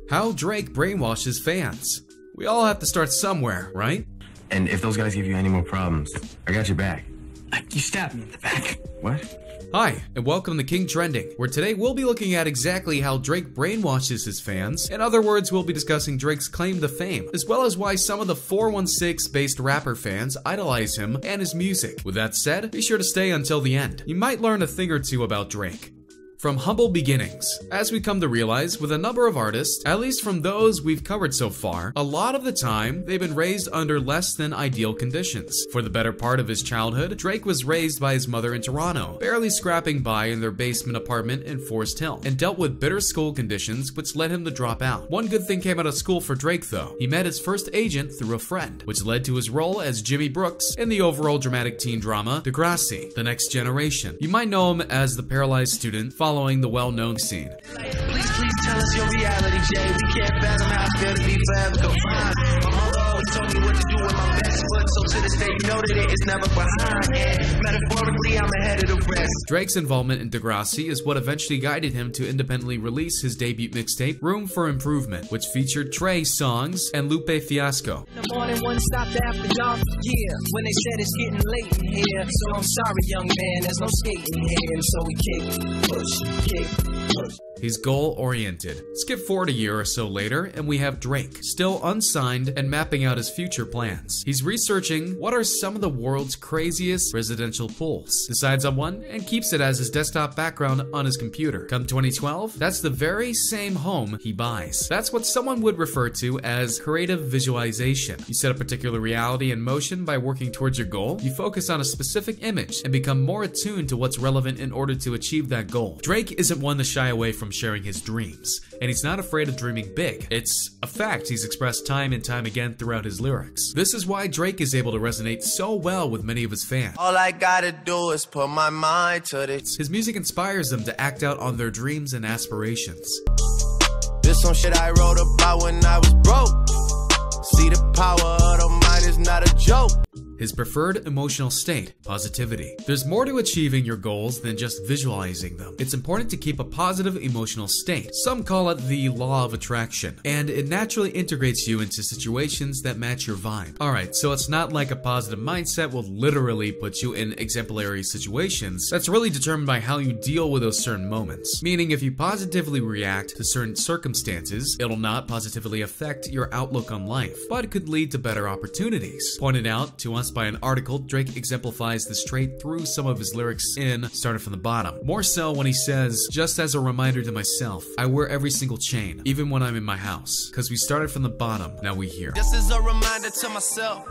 How Drake brainwashes fans. We all have to start somewhere, right? And if those guys give you any more problems, I got your back. You stabbed me in the back. What? Hi, and welcome to King Trending, where today we'll be looking at exactly how Drake brainwashes his fans. In other words, we'll be discussing Drake's claim to fame, as well as why some of the 416-based rapper fans idolize him and his music. With that said, be sure to stay until the end. You might learn a thing or two about Drake. From humble beginnings. As we come to realize, with a number of artists, at least from those we've covered so far, a lot of the time, they've been raised under less than ideal conditions. For the better part of his childhood, Drake was raised by his mother in Toronto, barely scrapping by in their basement apartment in Forest Hill, and dealt with bitter school conditions which led him to drop out. One good thing came out of school for Drake though. He met his first agent through a friend, which led to his role as Jimmy Brooks in the overall dramatic teen drama, Degrassi, The Next Generation. You might know him as the paralyzed student following the well-known scene. Please tell us your reality, Jay. We can't fathom how I feel to be forever confined. My mother always told me what to do with my best foot, so to this day, you know that it is never behind. And metaphorically, I'm ahead of the rest. Drake's involvement in Degrassi is what eventually guided him to independently release his debut mixtape, Room for Improvement, which featured Trey songs and Lupe Fiasco. The morning one stopped after dark, yeah, when they said it's getting late in here. So I'm sorry, young man, there's no skating here. And so we kick, push, kick, push. He's goal-oriented. Skip forward a year or so later, and we have Drake, still unsigned and mapping out his future plans. He's researching what are some of the world's craziest residential pools, decides on one, and keeps it as his desktop background on his computer. Come 2012, that's the very same home he buys. That's what someone would refer to as creative visualization. You set a particular reality in motion by working towards your goal. You focus on a specific image and become more attuned to what's relevant in order to achieve that goal. Drake isn't one to shy away from sharing his dreams, and he's not afraid of dreaming big. It's a fact he's expressed time and time again throughout his lyrics. This is why Drake is able to resonate so well with many of his fans. All I gotta do is put my mind to this. His music inspires them to act out on their dreams and aspirations. This some shit I wrote about when I was broke. See, the power of the mind is not a joke. His preferred emotional state, positivity. There's more to achieving your goals than just visualizing them. It's important to keep a positive emotional state. Some call it the law of attraction, and it naturally integrates you into situations that match your vibe. Alright, so it's not like a positive mindset will literally put you in exemplary situations. That's really determined by how you deal with those certain moments. Meaning if you positively react to certain circumstances, it'll not positively affect your outlook on life, but it could lead to better opportunities. Pointed out to us by an article, Drake exemplifies this trait through some of his lyrics in Started From the Bottom. More so when he says, just as a reminder to myself, I wear every single chain, even when I'm in my house, cause we started from the bottom, now we here. Just as a reminder to myself,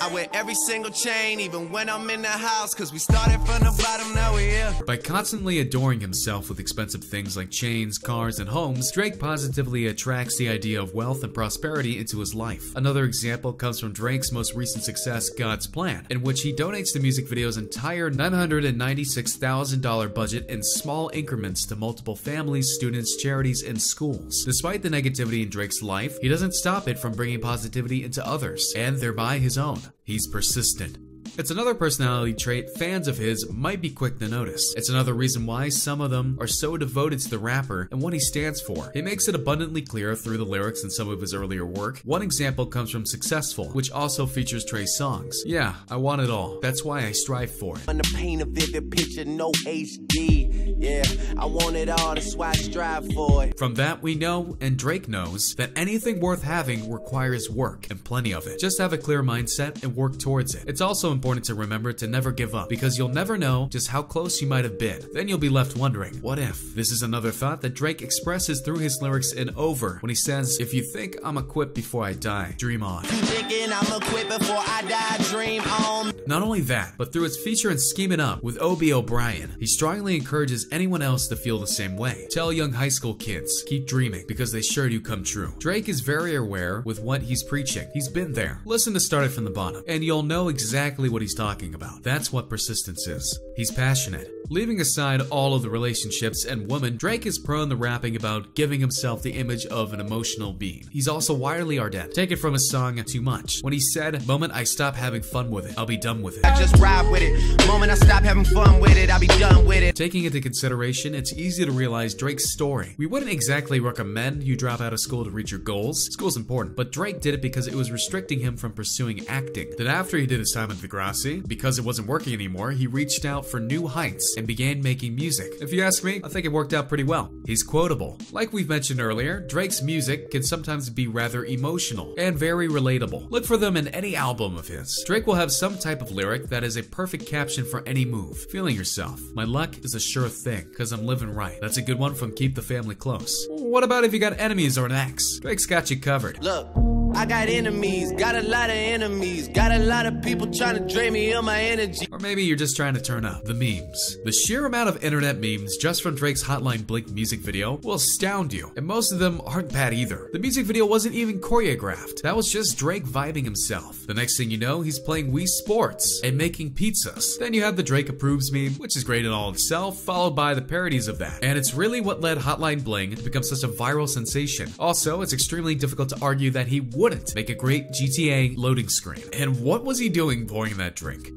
I wear every single chain, even when I'm in the house, cause we started from the bottom, now we're here. By constantly adoring himself with expensive things like chains, cars, and homes, Drake positively attracts the idea of wealth and prosperity into his life. Another example comes from Drake's most recent success, God's Plan, in which he donates the music video's entire $996,000 budget in small increments to multiple families, students, charities, and schools. Despite the negativity in Drake's life, he doesn't stop it from bringing positivity into others, and thereby his own. He's persistent. It's another personality trait fans of his might be quick to notice. It's another reason why some of them are so devoted to the rapper and what he stands for. He makes it abundantly clear through the lyrics in some of his earlier work. One example comes from Successful, which also features Trey's songs. Yeah, I want it all. That's why I strive for it. On the paint a vivid picture, no HD. Yeah, I want it all, that's why I strive for it. From that we know, and Drake knows, that anything worth having requires work, and plenty of it. Just have a clear mindset and work towards it. It's also important to remember to never give up, because you'll never know just how close you might have been. Then you'll be left wondering, what if? This is another thought that Drake expresses through his lyrics in Over, when he says, if you think I'ma quit before I die, dream on. You thinking I'ma quit before I die, dream on. Not only that, but through its feature in Scheme It Up with O.B. O'Brien, he strongly encourages anyone else to feel the same way. Tell young high school kids, keep dreaming, because they sure do come true. Drake is very aware with what he's preaching. He's been there. Listen to Started From the Bottom, and you'll know exactly what he's talking about. That's what persistence is. He's passionate. Leaving aside all of the relationships and women, Drake is prone to rapping about giving himself the image of an emotional being. He's also wildly ardent. Take it from his song Too Much, when he said, "Moment I stop having fun with it, I'll be done with it." I just ride with it. Moment I stop having fun with it, I'll be done with it. Taking into consideration, it's easy to realize Drake's story. We wouldn't exactly recommend you drop out of school to reach your goals. School's important, but Drake did it because it was restricting him from pursuing acting. Then after he did his time at Degrassi, because it wasn't working anymore, he reached out for new heights and began making music. If you ask me, I think it worked out pretty well. He's quotable. Like we've mentioned earlier, Drake's music can sometimes be rather emotional and very relatable. Look for them in any album of his. Drake will have some type of lyric that is a perfect caption for any move. Feeling yourself. My luck is a sure thing, cause I'm living right. That's a good one from Keep the Family Close. What about if you got enemies or an ex? Drake's got you covered. Look, I got enemies, got a lot of enemies, got a lot of people trying to drain me of my energy. Or maybe you're just trying to turn up. The memes. The sheer amount of internet memes just from Drake's Hotline Blink music video will astound you, and most of them aren't bad either. The music video wasn't even choreographed. That was just Drake vibing himself. The next thing you know, he's playing Wii Sports and making pizzas. Then you have the Drake approves meme, which is great in all itself, followed by the parodies of that. And it's really what led Hotline Bling to become such a viral sensation. Also, it's extremely difficult to argue that he wouldn't make a great GTA loading screen. And what was he doing pouring that drink?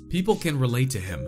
People can relate to him.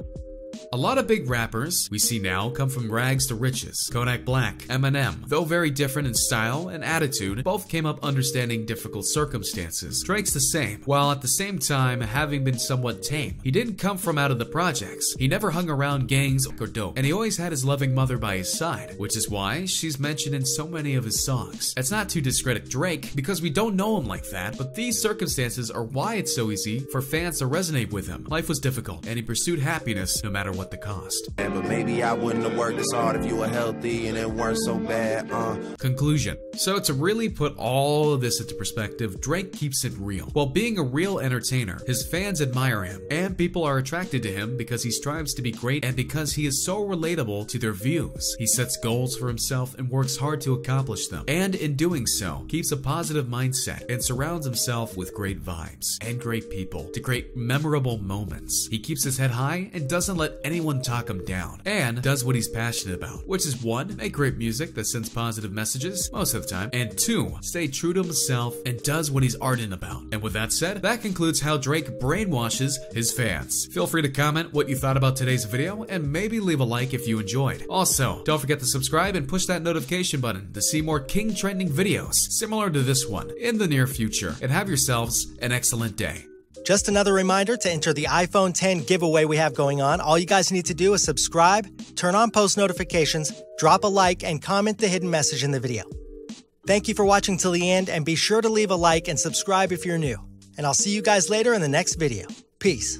A lot of big rappers we see now come from rags to riches. Kodak Black, Eminem, though very different in style and attitude, both came up understanding difficult circumstances. Drake's the same, while at the same time having been somewhat tame. He didn't come from out of the projects. He never hung around gangs or dope, and he always had his loving mother by his side, which is why she's mentioned in so many of his songs. It's not to discredit Drake, because we don't know him like that, but these circumstances are why it's so easy for fans to resonate with him. Life was difficult, and he pursued happiness no matter what the cost. Yeah, but maybe I wouldn't have worked this hard if you were healthy and it weren't so bad. Conclusion. So to really put all of this into perspective, Drake keeps it real. While being a real entertainer, his fans admire him, and people are attracted to him because he strives to be great and because he is so relatable to their views. He sets goals for himself and works hard to accomplish them, and in doing so, keeps a positive mindset and surrounds himself with great vibes and great people to create memorable moments. He keeps his head high and doesn't let anyone talk him down, and does what he's passionate about, which is 1, make great music that sends positive messages most of the time, and 2, stay true to himself and does what he's ardent about. And with that said, that concludes how Drake brainwashes his fans. Feel free to comment what you thought about today's video, and maybe leave a like if you enjoyed. Also, don't forget to subscribe and push that notification button to see more King Trending videos similar to this one in the near future, and have yourselves an excellent day. Just another reminder to enter the iPhone 10 giveaway we have going on. All you guys need to do is subscribe, turn on post notifications, drop a like, and comment the hidden message in the video. Thank you for watching till the end, and be sure to leave a like and subscribe if you're new. And I'll see you guys later in the next video. Peace.